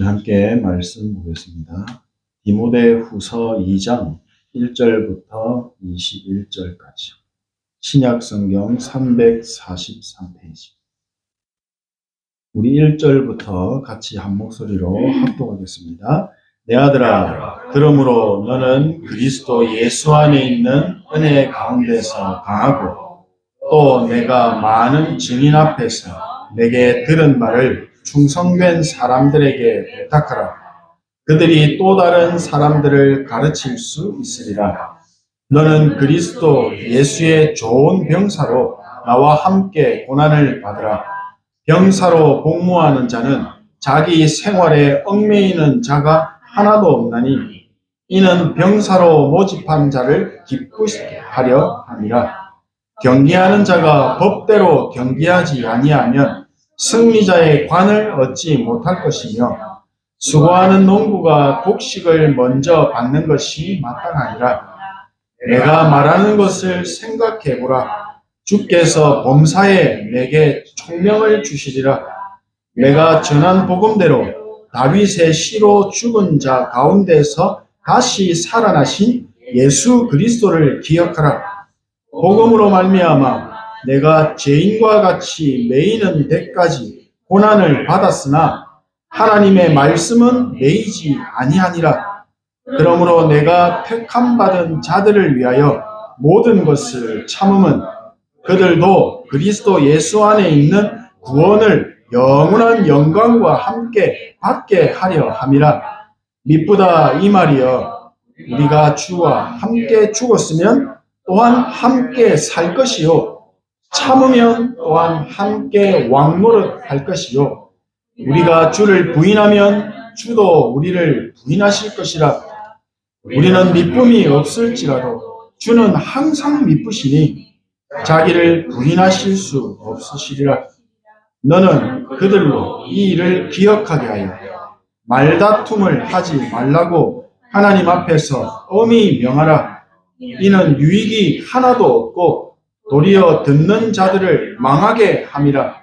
함께 말씀 보겠습니다. 디모데후서 2장 1절부터 21절까지 신약성경 343페이지. 우리 1절부터 같이 한 목소리로 합독하겠습니다. 내 아들아, 그러므로 너는 그리스도 예수 안에 있는 은혜 가운데서 강하고 또 내가 많은 증인 앞에서 내게 들은 말을 충성된 사람들에게 부탁하라. 그들이 또 다른 사람들을 가르칠 수 있으리라. 너는 그리스도 예수의 좋은 병사로 나와 함께 고난을 받으라. 병사로 복무하는 자는 자기 생활에 얽매이는 자가 하나도 없나니 이는 병사로 모집한 자를 기쁘시게 하려 함이라. 경기하는 자가 법대로 경기하지 아니하면 승리자의 관을 얻지 못할 것이며 수고하는 농부가 곡식을 먼저 받는 것이 마땅하니라. 내가 말하는 것을 생각해보라. 주께서 범사에 내게 총명을 주시리라. 내가 전한 복음대로 다윗의 씨로 죽은 자 가운데서 다시 살아나신 예수 그리스도를 기억하라. 복음으로 말미암아 내가 죄인과 같이 매이는 데까지 고난을 받았으나 하나님의 말씀은 매이지 아니하니라. 그러므로 내가 택함 받은 자들을 위하여 모든 것을 참음은 그들도 그리스도 예수 안에 있는 구원을 영원한 영광과 함께 받게 하려 함이라. 미쁘다 이 말이여, 우리가 주와 함께 죽었으면 또한 함께 살 것이요 참으면 또한 함께 왕노릇할 것이요 우리가 주를 부인하면 주도 우리를 부인하실 것이라. 우리는 미쁨이 없을지라도 주는 항상 미쁘시니 자기를 부인하실 수 없으시리라. 너는 그들로 이 일을 기억하게 하여 말다툼을 하지 말라고 하나님 앞에서 엄히 명하라. 이는 유익이 하나도 없고 도리어 듣는 자들을 망하게 함이라.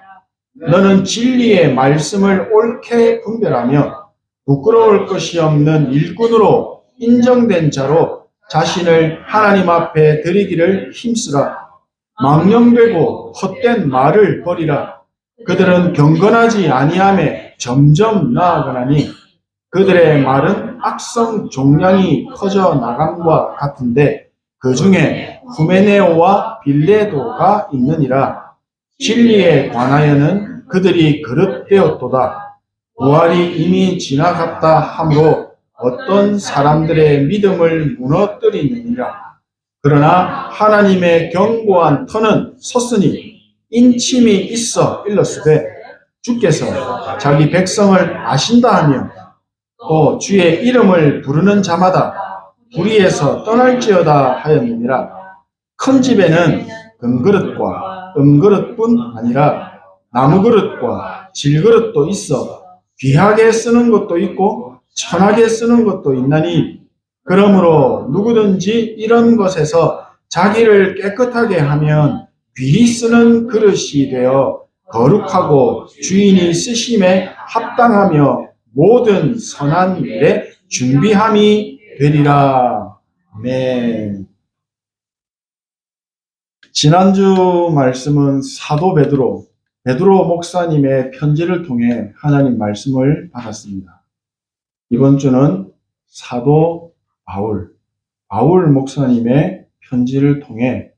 너는 진리의 말씀을 옳게 분별하며 부끄러울 것이 없는 일꾼으로 인정된 자로 자신을 하나님 앞에 드리기를 힘쓰라. 망령되고 헛된 말을 버리라. 그들은 경건하지 아니함에 점점 나아가나니 그들의 말은 악성 종량이 커져 나감과 같은데 그 중에 후메네오와 빌레도가 있느니라. 진리에 관하여는 그들이 그릇되었도다. 부활이 이미 지나갔다 하므로 어떤 사람들의 믿음을 무너뜨리느니라. 그러나 하나님의 견고한 터는 섰으니 인침이 있어 일렀으되 주께서 자기 백성을 아신다 하며 또 주의 이름을 부르는 자마다 불의에서 떠날지어다 하였느니라. 큰 집에는 금그릇과 은그릇뿐 아니라 나무그릇과 질그릇도 있어 귀하게 쓰는 것도 있고 천하게 쓰는 것도 있나니 그러므로 누구든지 이런 것에서 자기를 깨끗하게 하면 귀히 쓰는 그릇이 되어 거룩하고 주인이 쓰심에 합당하며 모든 선한 일에 준비함이 되리라. 아멘. 지난주 말씀은 사도 베드로 목사님의 편지를 통해 하나님 말씀을 받았습니다. 이번 주는 사도 바울 목사님의 편지를 통해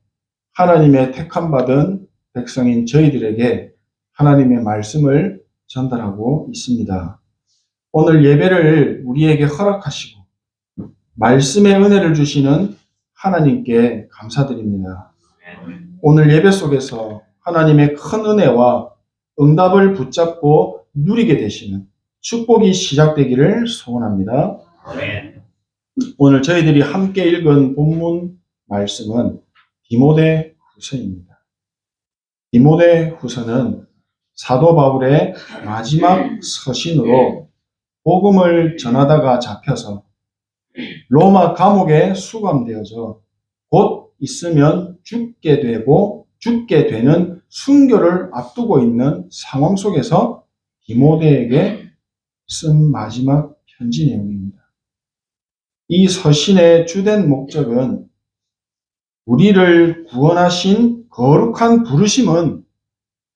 하나님의 택함받은 백성인 저희들에게 하나님의 말씀을 전달하고 있습니다. 오늘 예배를 우리에게 허락하시고 말씀의 은혜를 주시는 하나님께 감사드립니다. 오늘 예배 속에서 하나님의 큰 은혜와 응답을 붙잡고 누리게 되시는 축복이 시작되기를 소원합니다. 오늘 저희들이 함께 읽은 본문 말씀은 디모데후서입니다. 디모데후서는 사도 바울의 마지막 서신으로 복음을 전하다가 잡혀서 로마 감옥에 수감되어져 곧 있으면 죽게 되는 순교를 앞두고 있는 상황 속에서 디모데에게 쓴 마지막 편지 내용입니다. 이 서신의 주된 목적은 우리를 구원하신 거룩한 부르심은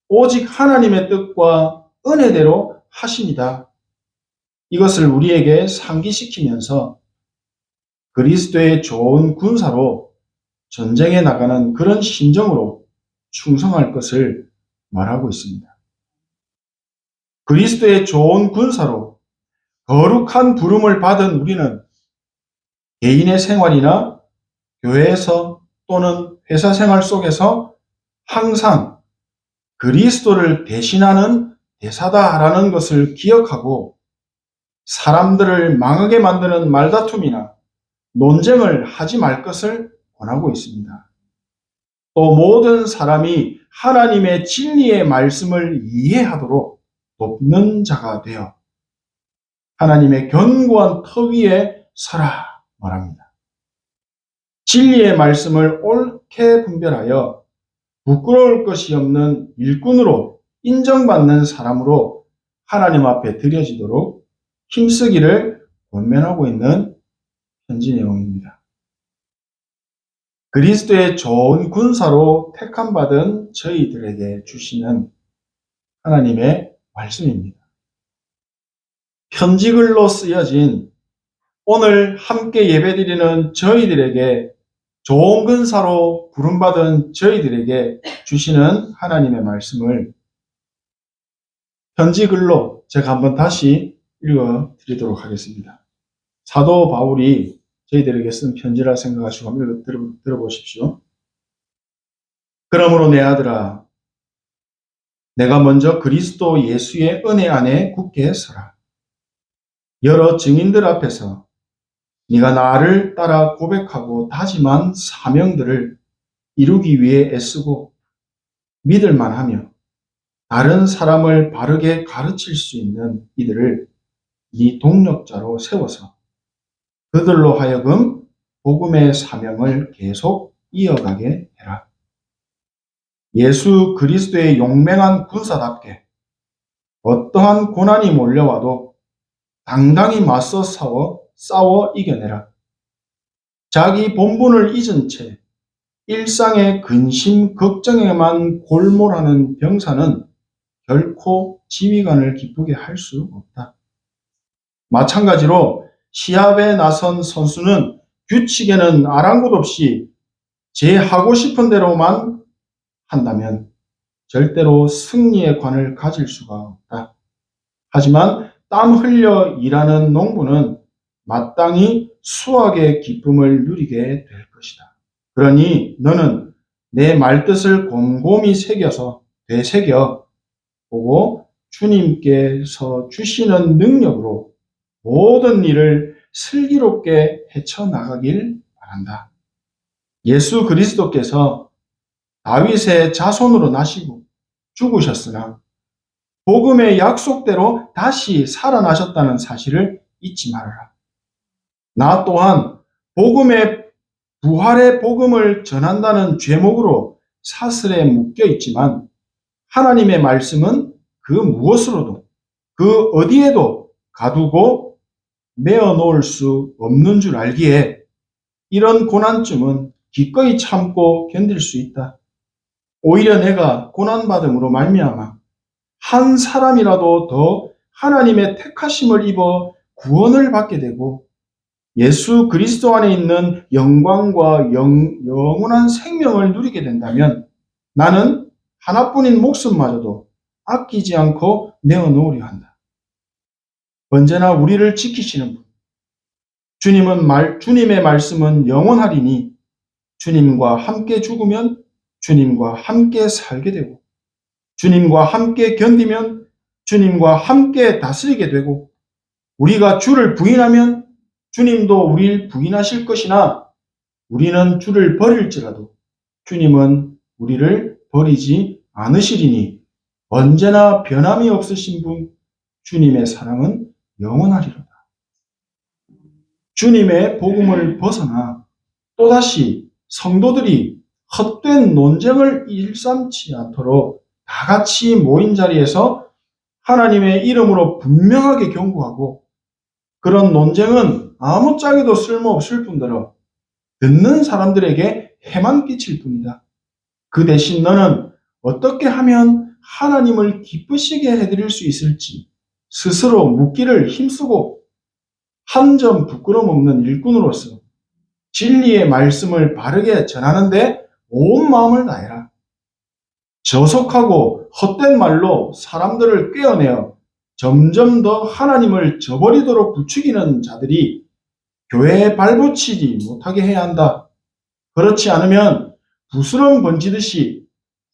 오직 하나님의 뜻과 은혜대로 하심이다. 이것을 우리에게 상기시키면서 그리스도의 좋은 군사로 전쟁에 나가는 그런 심정으로 충성할 것을 말하고 있습니다. 그리스도의 좋은 군사로 거룩한 부름을 받은 우리는 개인의 생활이나 교회에서 또는 회사 생활 속에서 항상 그리스도를 대신하는 대사다라는 것을 기억하고 사람들을 망하게 만드는 말다툼이나 논쟁을 하지 말 것을 권하고 있습니다. 또 모든 사람이 하나님의 진리의 말씀을 이해하도록 돕는 자가 되어 하나님의 견고한 터 위에 서라 말합니다. 진리의 말씀을 옳게 분별하여 부끄러울 것이 없는 일꾼으로 인정받는 사람으로 하나님 앞에 드려지도록 힘쓰기를 권면하고 있는 편지 내용입니다. 그리스도의 좋은 군사로 택함받은 저희들에게 주시는 하나님의 말씀입니다. 편지글로 쓰여진 오늘 함께 예배드리는 저희들에게 좋은 군사로 부름받은 저희들에게 주시는 하나님의 말씀을 편지글로 제가 한번 다시 읽어 드리도록 하겠습니다. 사도 바울이 저희들에게 쓴 편지라 생각하시고 한번 들어보십시오. 그러므로 내 아들아, 내가 먼저 그리스도 예수의 은혜 안에 굳게 서라. 여러 증인들 앞에서 네가 나를 따라 고백하고 다짐한 사명들을 이루기 위해 애쓰고 믿을만 하며 다른 사람을 바르게 가르칠 수 있는 이들을 네 동력자로 세워서 그들로 하여금 복음의 사명을 계속 이어가게 해라. 예수 그리스도의 용맹한 군사답게 어떠한 고난이 몰려와도 당당히 맞서 싸워 이겨내라. 자기 본분을 잊은 채 일상의 근심 걱정에만 골몰하는 병사는 결코 지휘관을 기쁘게 할 수 없다. 마찬가지로 시합에 나선 선수는 규칙에는 아랑곳 없이 제 하고 싶은 대로만 한다면 절대로 승리의 관을 가질 수가 없다. 하지만 땀 흘려 일하는 농부는 마땅히 수확의 기쁨을 누리게 될 것이다. 그러니 너는 내 말뜻을 곰곰이 되새겨 보고 주님께서 주시는 능력으로 모든 일을 슬기롭게 헤쳐나가길 바란다. 예수 그리스도께서 다윗의 자손으로 나시고 죽으셨으나 복음의 약속대로 다시 살아나셨다는 사실을 잊지 말아라. 나 또한 부활의 복음을 전한다는 죄목으로 사슬에 묶여 있지만 하나님의 말씀은 그 무엇으로도 그 어디에도 가두고 메어 놓을 수 없는 줄 알기에 이런 고난쯤은 기꺼이 참고 견딜 수 있다. 오히려 내가 고난받음으로 말미암아 한 사람이라도 더 하나님의 택하심을 입어 구원을 받게 되고 예수 그리스도 안에 있는 영광과 영원한 생명을 누리게 된다면 나는 하나뿐인 목숨마저도 아끼지 않고 내어놓으려 한다. 언제나 우리를 지키시는 분, 주님의 말씀은 영원하리니 주님과 함께 죽으면 주님과 함께 살게 되고 주님과 함께 견디면 주님과 함께 다스리게 되고 우리가 주를 부인하면 주님도 우리를 부인하실 것이나 우리는 주를 버릴지라도 주님은 우리를 버리지 않으시리니 언제나 변함이 없으신 분 주님의 사랑은 영원하리로다. 주님의 복음을 벗어나 또다시 성도들이 헛된 논쟁을 일삼지 않도록 다 같이 모인 자리에서 하나님의 이름으로 분명하게 경고하고 그런 논쟁은 아무짝에도 쓸모없을 뿐더러 듣는 사람들에게 해만 끼칠 뿐이다. 그 대신 너는 어떻게 하면 하나님을 기쁘시게 해드릴 수 있을지 스스로 묻기를 힘쓰고 한 점 부끄럼 없는 일꾼으로서 진리의 말씀을 바르게 전하는데 온 마음을 다해라. 저속하고 헛된 말로 사람들을 꿰어내어 점점 더 하나님을 저버리도록 부추기는 자들이 교회에 발붙이지 못하게 해야 한다. 그렇지 않으면 부스럼 번지듯이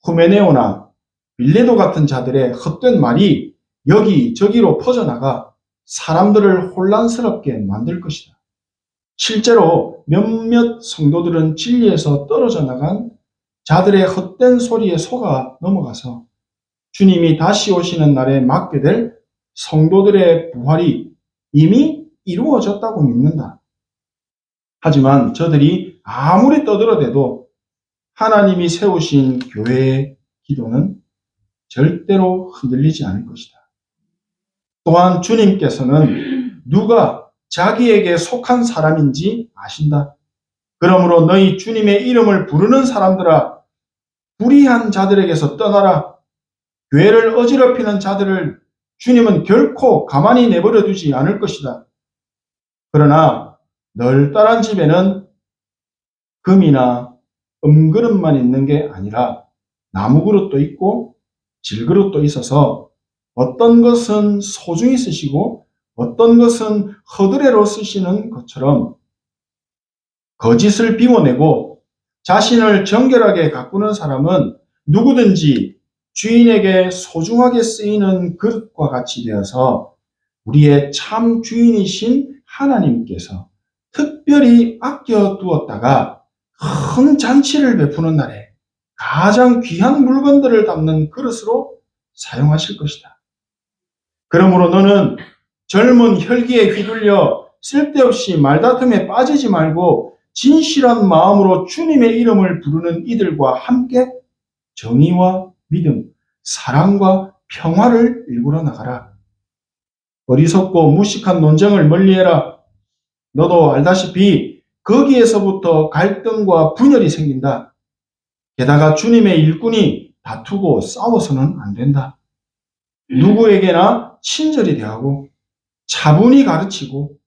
후메네오나 빌레도 같은 자들의 헛된 말이 여기저기로 퍼져나가 사람들을 혼란스럽게 만들 것이다. 실제로 몇몇 성도들은 진리에서 떨어져 나간 자들의 헛된 소리에 속아 넘어가서 주님이 다시 오시는 날에 맞게 될 성도들의 부활이 이미 이루어졌다고 믿는다. 하지만 저들이 아무리 떠들어대도 하나님이 세우신 교회의 기도는 절대로 흔들리지 않을 것이다. 또한 주님께서는 누가 자기에게 속한 사람인지 아신다. 그러므로 너희 주님의 이름을 부르는 사람들아, 불의한 자들에게서 떠나라. 교회를 어지럽히는 자들을 주님은 결코 가만히 내버려 두지 않을 것이다. 그러나 널따란 집에는 금이나 은그릇만 있는 게 아니라 나무그릇도 있고 질그릇도 있어서 어떤 것은 소중히 쓰시고 어떤 것은 허드레로 쓰시는 것처럼 거짓을 비워내고 자신을 정결하게 가꾸는 사람은 누구든지 주인에게 소중하게 쓰이는 그릇과 같이 되어서 우리의 참 주인이신 하나님께서 특별히 아껴두었다가 큰 잔치를 베푸는 날에 가장 귀한 물건들을 담는 그릇으로 사용하실 것이다. 그러므로 너는 젊은 혈기에 휘둘려 쓸데없이 말다툼에 빠지지 말고 진실한 마음으로 주님의 이름을 부르는 이들과 함께 정의와 믿음, 사랑과 평화를 일구러 나가라. 어리석고 무식한 논쟁을 멀리해라. 너도 알다시피 거기에서부터 갈등과 분열이 생긴다. 게다가 주님의 일꾼이 다투고 싸워서는 안 된다. 누구에게나 친절히 대하고 차분히 가르치고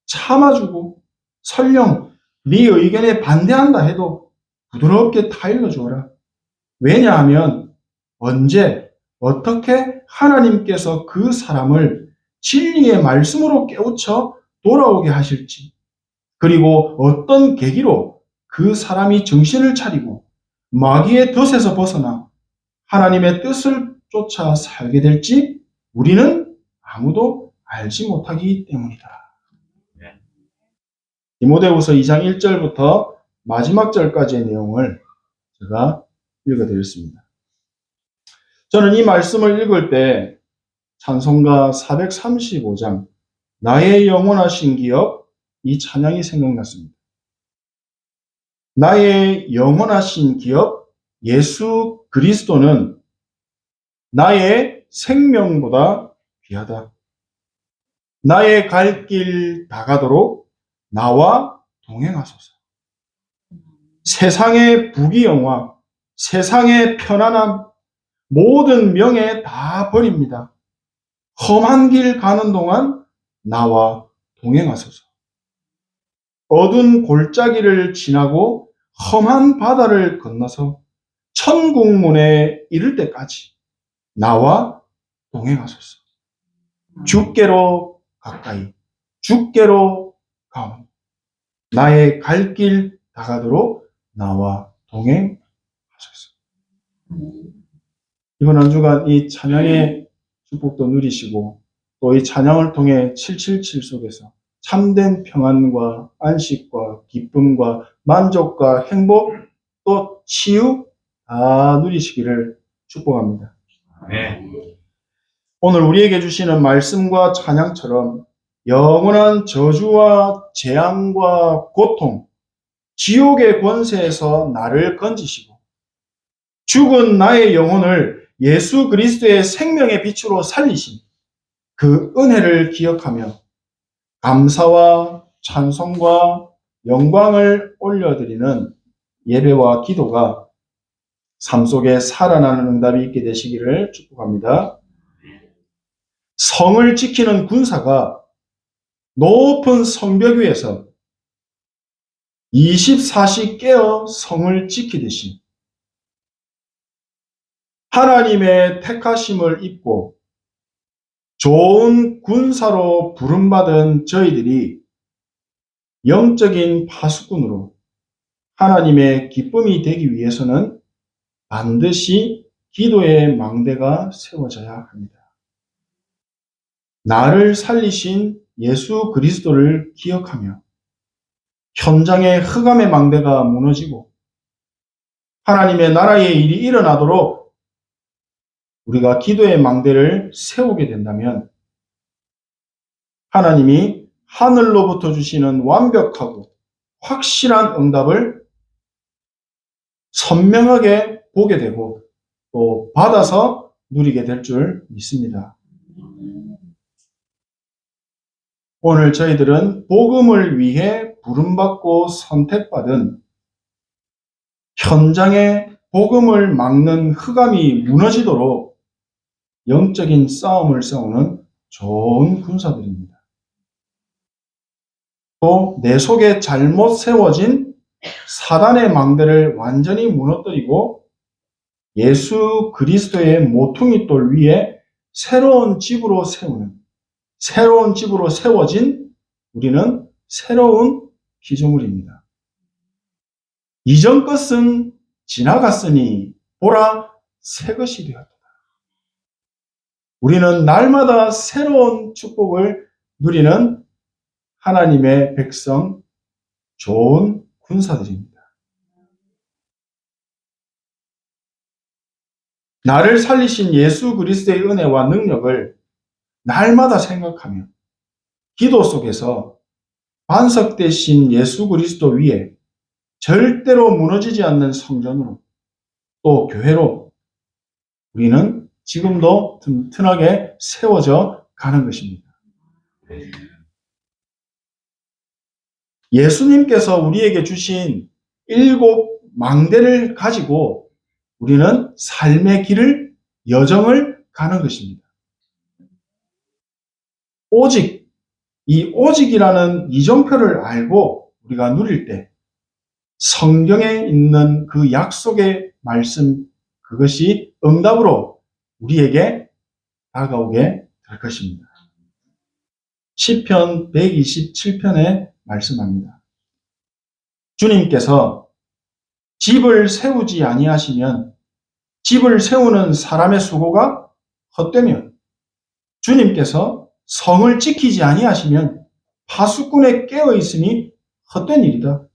참아주고 설령 네 의견에 반대한다 해도 부드럽게 타일러 주어라. 왜냐하면 언제 어떻게 하나님께서 그 사람을 진리의 말씀으로 깨우쳐 돌아오게 하실지, 그리고 어떤 계기로 그 사람이 정신을 차리고 마귀의 덫에서 벗어나 하나님의 뜻을 쫓아 살게 될지 우리는 아무도 알지 못하기 때문이다. 디모데후서 2장 1절부터 마지막 절까지의 내용을 제가 읽어드렸습니다. 저는 이 말씀을 읽을 때 찬송가 435장 나의 영원하신 기업, 이 찬양이 생각났습니다. 나의 영원하신 기업 예수 그리스도는 나의 생명보다 귀하다. 나의 갈 길 다가도록 나와 동행하소서. 세상의 부귀영화, 세상의 편안함, 모든 명예 다 버립니다. 험한 길 가는 동안 나와 동행하소서. 어두운 골짜기를 지나고 험한 바다를 건너서 천국문에 이를 때까지 나와 동행하소서. 주께로 가까이, 주께로 가오니 나의 갈 길 다가도록 나와 동행하소서. 이번 한 주간 이 찬양의 축복도 누리시고 또 이 찬양을 통해 777 속에서 참된 평안과 안식과 기쁨과 만족과 행복 또 치유 다 누리시기를 축복합니다. 오늘 우리에게 주시는 말씀과 찬양처럼 영원한 저주와 재앙과 고통, 지옥의 권세에서 나를 건지시고 죽은 나의 영혼을 예수 그리스도의 생명의 빛으로 살리신 그 은혜를 기억하며 감사와 찬송과 영광을 올려드리는 예배와 기도가 삶 속에 살아나는 응답이 있게 되시기를 축복합니다. 성을 지키는 군사가 높은 성벽 위에서 24시 깨어 성을 지키듯이 하나님의 택하심을 입고 좋은 군사로 부름받은 저희들이 영적인 파수꾼으로 하나님의 기쁨이 되기 위해서는 반드시 기도의 망대가 세워져야 합니다. 나를 살리신 예수 그리스도를 기억하며 현장의 흑암의 망대가 무너지고 하나님의 나라의 일이 일어나도록 우리가 기도의 망대를 세우게 된다면 하나님이 하늘로부터 주시는 완벽하고 확실한 응답을 선명하게 보게 되고 또 받아서 누리게 될 줄 믿습니다. 오늘 저희들은 복음을 위해 부름받고 선택받은 현장에 복음을 막는 흑암이 무너지도록 영적인 싸움을 싸우는 좋은 군사들입니다. 또 내 속에 잘못 세워진 사단의 망대를 완전히 무너뜨리고 예수 그리스도의 모퉁이 돌 위에 새로운 집으로 세워진 우리는 새로운 피조물입니다. 이전 것은 지나갔으니 보라 새 것이 되었다. 우리는 날마다 새로운 축복을 누리는 하나님의 백성, 좋은 군사들입니다. 나를 살리신 예수 그리스도의 은혜와 능력을 날마다 생각하며 기도 속에서 반석되신 예수 그리스도 위에 절대로 무너지지 않는 성전으로 또 교회로 우리는 지금도 튼튼하게 세워져 가는 것입니다. 예수님께서 우리에게 주신 7 망대를 가지고 우리는 삶의 길을, 여정을 가는 것입니다. 오직, 이 오직이라는 이정표를 알고 우리가 누릴 때 성경에 있는 그 약속의 말씀, 그것이 응답으로 우리에게 다가오게 될 것입니다. 시편 127편에 말씀합니다. 주님께서 집을 세우지 아니하시면 집을 세우는 사람의 수고가 헛되며 주님께서 성을 지키지 아니하시면 파수꾼에 깨어 있으니 헛된 일이다.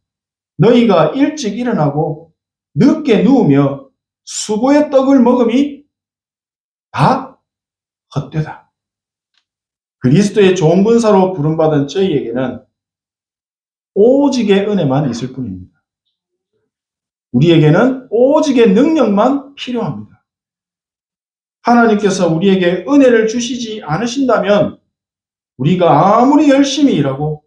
너희가 일찍 일어나고 늦게 누우며 수고의 떡을 먹음이 다 헛되다. 그리스도의 좋은 군사로 부름받은 저희에게는 오직의 은혜만 있을 뿐입니다. 우리에게는 오직의 능력만 필요합니다. 하나님께서 우리에게 은혜를 주시지 않으신다면 우리가 아무리 열심히 일하고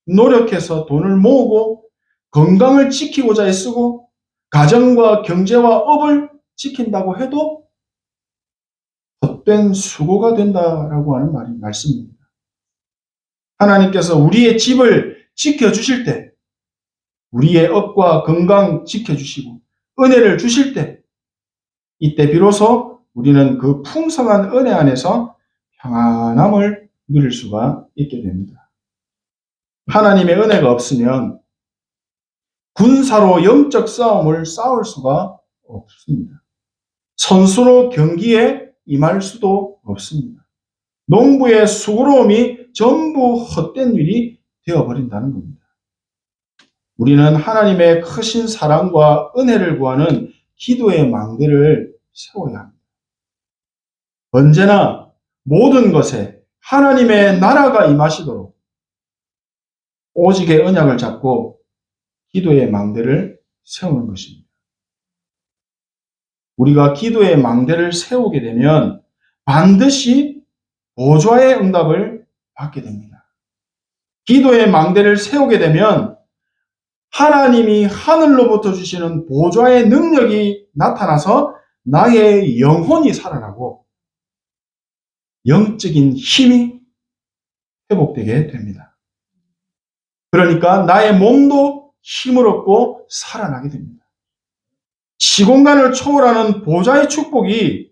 노력해서 돈을 모으고 건강을 지키고자 애쓰고 가정과 경제와 업을 지킨다고 해도 헛된 수고가 된다라고 하는 말씀입니다. 하나님께서 우리의 집을 지켜주실 때, 우리의 업과 건강 지켜주시고 은혜를 주실 때, 이때 비로소 우리는 그 풍성한 은혜 안에서 평안함을 누릴 수가 있게 됩니다. 하나님의 은혜가 없으면 군사로 영적 싸움을 싸울 수가 없습니다. 선수로 경기에 임할 수도 없습니다. 농부의 수고로움이 전부 헛된 일이 되어버린다는 겁니다. 우리는 하나님의 크신 사랑과 은혜를 구하는 기도의 망대를 세워야 합니다. 언제나 모든 것에 하나님의 나라가 임하시도록 오직의 언약을 잡고 기도의 망대를 세우는 것입니다. 우리가 기도의 망대를 세우게 되면 반드시 보좌의 응답을 받게 됩니다. 기도의 망대를 세우게 되면 하나님이 하늘로부터 주시는 보좌의 능력이 나타나서 나의 영혼이 살아나고 영적인 힘이 회복되게 됩니다. 그러니까 나의 몸도 힘을 얻고 살아나게 됩니다. 시공간을 초월하는 보좌의 축복이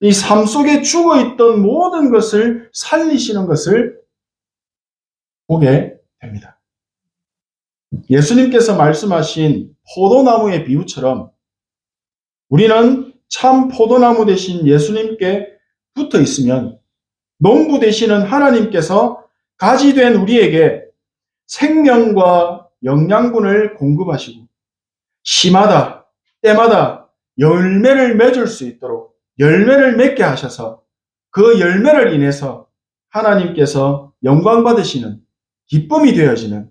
이 삶 속에 죽어있던 모든 것을 살리시는 것을 보게 됩니다. 예수님께서 말씀하신 포도나무의 비유처럼 우리는 참 포도나무 대신 예수님께 붙어 있으면 농부 되시는 하나님께서 가지 된 우리에게 생명과 영양분을 공급하시고 시마다 때마다 열매를 맺을 수 있도록 열매를 맺게 하셔서 그 열매를 인해서 하나님께서 영광 받으시는 기쁨이 되어지는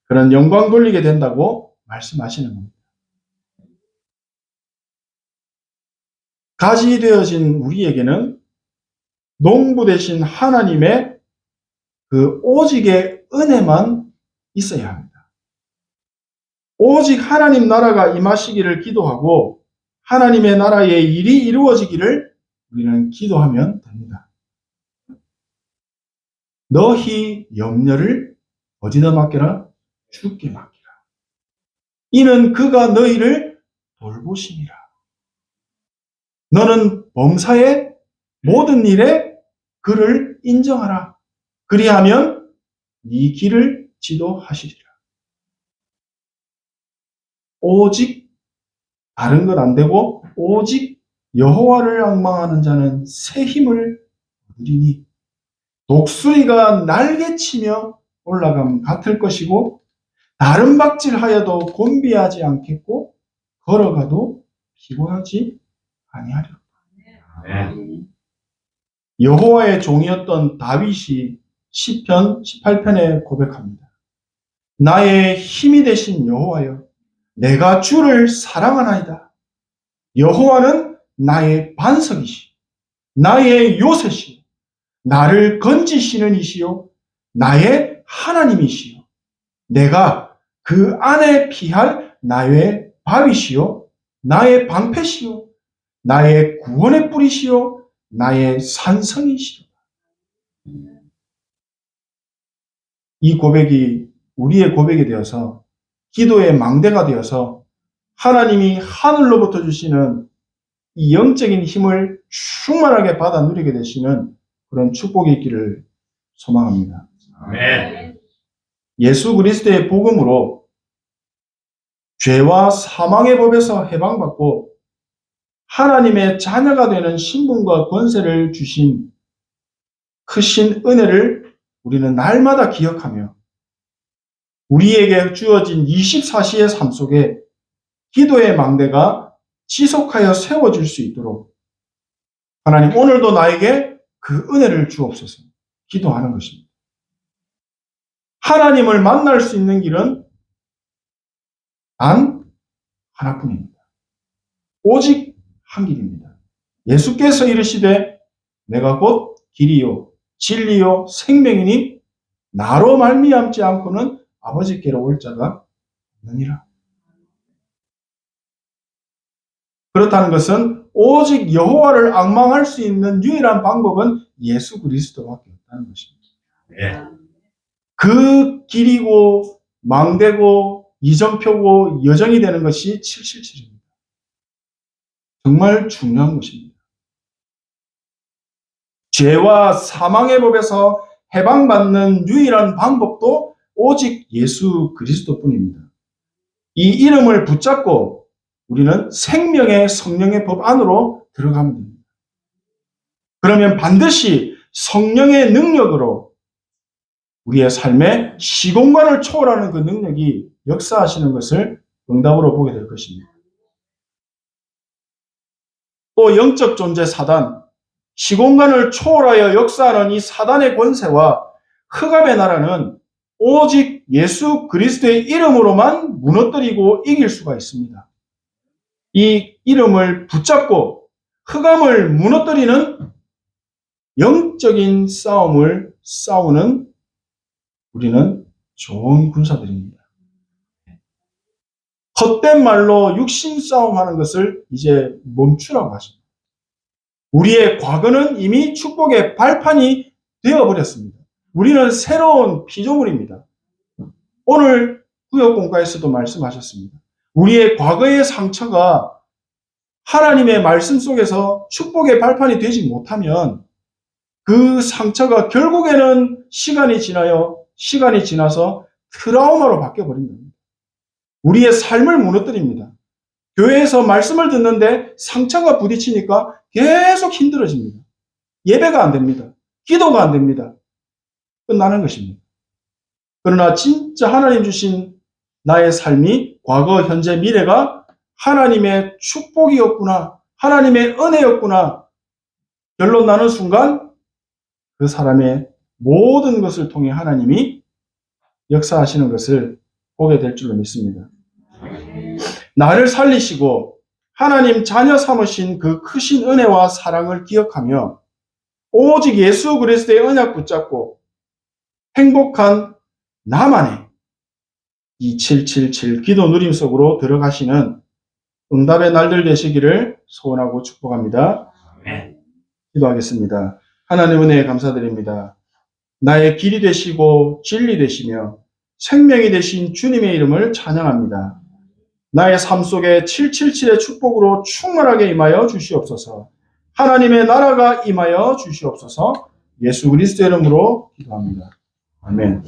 그런 영광 돌리게 된다고 말씀하시는 겁니다. 가지 되어진 우리에게는 농부 되신 하나님의 그 오직의 은혜만 있어야 합니다. 오직 하나님 나라가 임하시기를 기도하고 하나님의 나라의 일이 이루어지기를 우리는 기도하면 됩니다. 너희 염려를 어디다 맡겨라? 주께 맡기라. 이는 그가 너희를 돌보심이라. 너는 범사의 모든 일에 그를 인정하라. 그리하면 네 길을 지도하시리라. 오직 다른 것 안 되고 오직 여호와를 앙망하는 자는 새 힘을 얻으리니 독수리가 날개치며 올라감 같을 것이고 다른 박질하여도 곤비하지 않겠고 걸어가도 피곤하지 아니하리라. 여호와의 종이었던 다윗이 시편 18편에 고백합니다. 나의 힘이 되신 여호와여, 내가 주를 사랑하나이다. 여호와는 나의 반석이시오, 나의 요새시오, 나를 건지시는 이시오, 나의 하나님이시오. 내가 그 안에 피할 나의 바위시오, 나의 방패시오, 나의 구원의 뿌리시오, 나의 산성이시오. 이 고백이 우리의 고백이 되어서 기도의 망대가 되어서 하나님이 하늘로부터 주시는 이 영적인 힘을 충만하게 받아 누리게 되시는 그런 축복이 있기를 소망합니다. 아멘. 예수 그리스도의 복음으로 죄와 사망의 법에서 해방받고 하나님의 자녀가 되는 신분과 권세를 주신 크신 은혜를 우리는 날마다 기억하며 우리에게 주어진 24시의 삶 속에 기도의 망대가 지속하여 세워질 수 있도록 하나님 오늘도 나에게 그 은혜를 주옵소서 기도하는 것입니다. 하나님을 만날 수 있는 길은 단 하나뿐입니다. 오직 한 길입니다. 예수께서 이르시되 내가 곧 길이요 진리요 생명이니 나로 말미암지 않고는 아버지께로 올 자가 없느니라. 그렇다는 것은 오직 여호와를 앙망할 수 있는 유일한 방법은 예수 그리스도밖에 없다는 것입니다. 네. 그 길이고 망대고 이정표고 여정이 되는 것이 777입니다. 정말 중요한 것입니다. 죄와 사망의 법에서 해방받는 유일한 방법도 오직 예수 그리스도뿐입니다. 이 이름을 붙잡고 우리는 생명의 성령의 법 안으로 들어가면 됩니다. 그러면 반드시 성령의 능력으로 우리의 삶에 시공간을 초월하는 그 능력이 역사하시는 것을 응답으로 보게 될 것입니다. 또 영적 존재 사단, 시공간을 초월하여 역사하는 이 사단의 권세와 흑암의 나라는 오직 예수 그리스도의 이름으로만 무너뜨리고 이길 수가 있습니다. 이 이름을 붙잡고 흑암을 무너뜨리는 영적인 싸움을 싸우는 우리는 좋은 군사들입니다. 헛된 말로 육신 싸움하는 것을 이제 멈추라고 하십니다. 우리의 과거는 이미 축복의 발판이 되어버렸습니다. 우리는 새로운 피조물입니다. 오늘 구역공과에서도 말씀하셨습니다. 우리의 과거의 상처가 하나님의 말씀 속에서 축복의 발판이 되지 못하면 그 상처가 결국에는 시간이 지나서 트라우마로 바뀌어버린다. 우리의 삶을 무너뜨립니다. 교회에서 말씀을 듣는데 상처가 부딪히니까 계속 힘들어집니다. 예배가 안 됩니다. 기도가 안 됩니다. 끝나는 것입니다. 그러나 진짜 하나님 주신 나의 삶이 과거, 현재, 미래가 하나님의 축복이었구나, 하나님의 은혜였구나 결론 나는 순간 그 사람의 모든 것을 통해 하나님이 역사하시는 것을 보게 될 줄로 믿습니다. 나를 살리시고 하나님 자녀 삼으신 그 크신 은혜와 사랑을 기억하며 오직 예수 그리스도의 언약 붙잡고 행복한 나만의 이 777 기도 누림 속으로 들어가시는 응답의 날들 되시기를 소원하고 축복합니다. 기도하겠습니다. 하나님 은혜에 감사드립니다. 나의 길이 되시고 진리 되시며 생명이 되신 주님의 이름을 찬양합니다. 나의 삶 속에 777의 축복으로 충만하게 임하여 주시옵소서. 하나님의 나라가 임하여 주시옵소서. 예수 그리스도의 이름으로 기도합니다. 아멘.